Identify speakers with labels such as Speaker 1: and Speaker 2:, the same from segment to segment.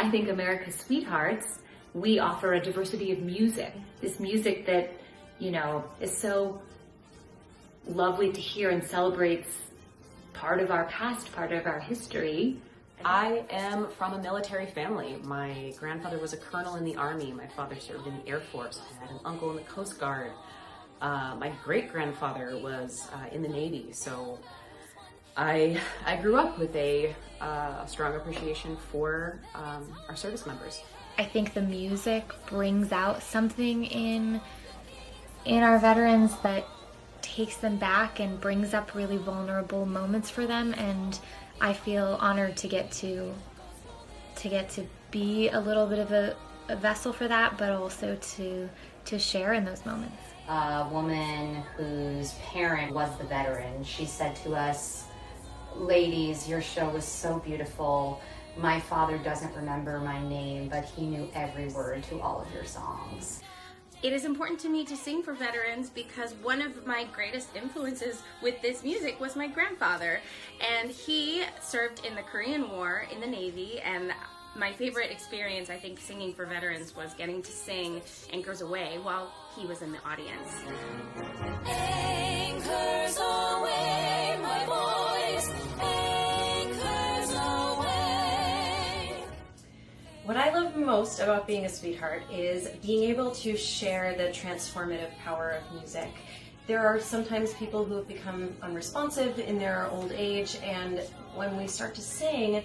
Speaker 1: I think America's Sweethearts, we offer a diversity of music. This music that, you know, is so lovely to hear and celebrates part of our past, part of our history.
Speaker 2: I am from a military family. My grandfather was a colonel in the Army. My father served in the Air Force. I had an uncle in the Coast Guard. My great-grandfather was in the Navy. So I grew up with a strong appreciation for our service members.
Speaker 3: I think the music brings out something in our veterans that takes them back and brings up really vulnerable moments for them, and I feel honored to get to be a little bit of a vessel for that, but also to share in those moments.
Speaker 4: A woman whose parent was the veteran, she said to us, "Ladies, your show was so beautiful. My father doesn't remember my name, but he knew every word to all of your songs."
Speaker 5: It is important to me to sing for veterans because one of my greatest influences with this music was my grandfather. And he served in the Korean War in the Navy, and my favorite experience, I think, singing for veterans was getting to sing Anchors Aweigh while he was in the audience.
Speaker 6: Anchors aweigh, my boys, anchors aweigh.
Speaker 7: What I love most about being a sweetheart is being able to share the transformative power of music. There are sometimes people who have become unresponsive in their old age, and when we start to sing,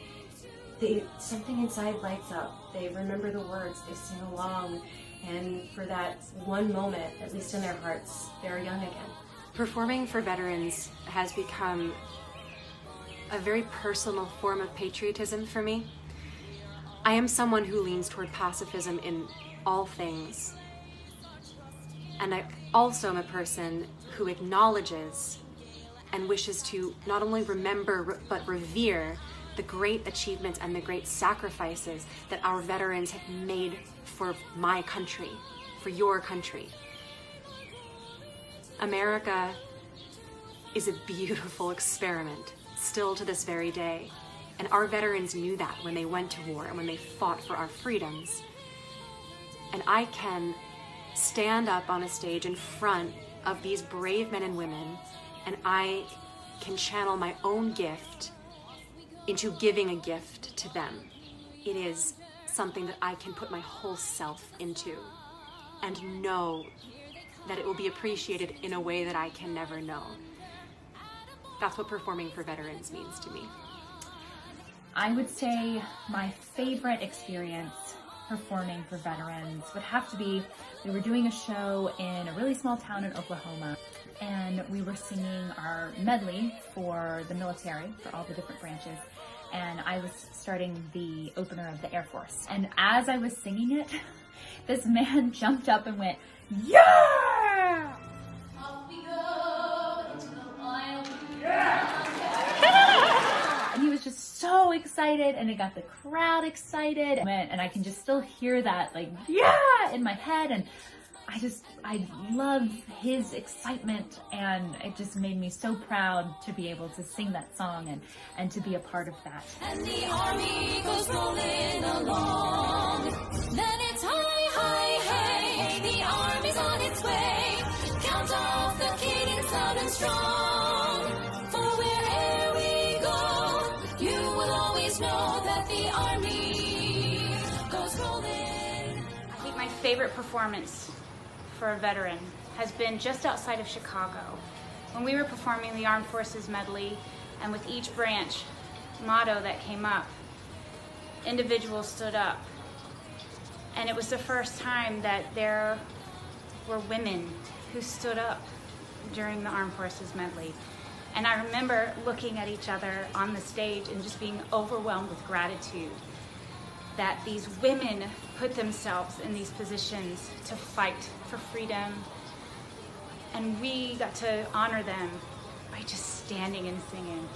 Speaker 7: something inside lights up. They remember the words, they sing along, and for that one moment, at least in their hearts, they're young again.
Speaker 8: Performing for veterans has become a very personal form of patriotism for me. I am someone who leans toward pacifism in all things. And I also am a person who acknowledges and wishes to not only remember but revere the great achievements and the great sacrifices that our veterans have made for my country, for your country. America is a beautiful experiment, still to this very day. And our veterans knew that when they went to war and when they fought for our freedoms. And I can stand up on a stage in front of these brave men and women, and I can channel my own gift into giving a gift to them. It is something that I can put my whole self into and know that it will be appreciated in a way that I can never know. That's what performing for veterans means to me.
Speaker 9: I would say my favorite experience performing for veterans would have to be, we were doing a show in a really small town in Oklahoma, and we were singing our medley for the military, for all the different branches, and I was starting the opener of the Air Force. And as I was singing it, this man jumped up and went, "Yeah!"
Speaker 6: Off we go into the wild.
Speaker 9: And he was just so excited, and it got the crowd excited, and I can just still hear that, like, "Yeah!" in my head, and I love his excitement, and it just made me so proud to be able to sing that song and to be a part of that.
Speaker 6: And the army goes rolling along. Then it's hi, hi, hey, the army's on its way. Count off the cadence loud and strong. For wherever we go, you will always know that the army goes rolling.
Speaker 10: I think my favorite performance for a veteran has been just outside of Chicago. When we were performing the Armed Forces Medley, and with each branch motto that came up, individuals stood up. And it was the first time that there were women who stood up during the Armed Forces Medley. And I remember looking at each other on the stage and just being overwhelmed with gratitude that these women put themselves in these positions to fight for freedom. And we got to honor them by just standing and singing.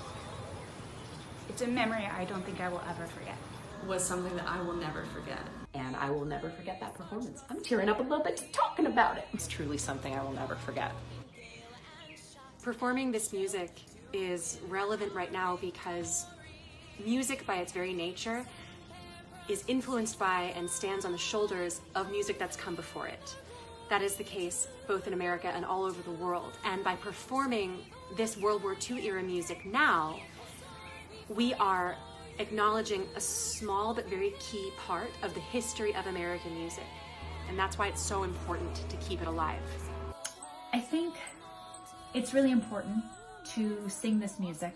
Speaker 10: It's a memory I don't think I will ever forget.
Speaker 2: Was something that I will never forget. And I will never forget that performance. I'm tearing up a little bit just talking about it. It's truly something I will never forget.
Speaker 8: Performing this music is relevant right now because music by its very nature is influenced by and stands on the shoulders of music that's come before it. That is the case both in America and all over the world. And by performing this World War II era music now, we are acknowledging a small but very key part of the history of American music. And that's why it's so important to keep it alive.
Speaker 9: I think it's really important to sing this music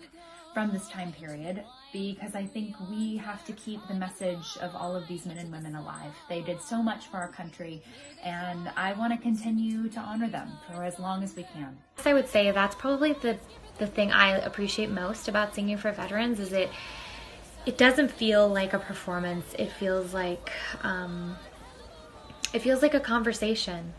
Speaker 9: from this time period because I think we have to keep the message of all of these men and women alive. They did so much for our country, and I want to continue to honor them for as long as we can.
Speaker 3: I would say that's probably the thing I appreciate most about singing for veterans is it doesn't feel like a performance. It feels like a conversation.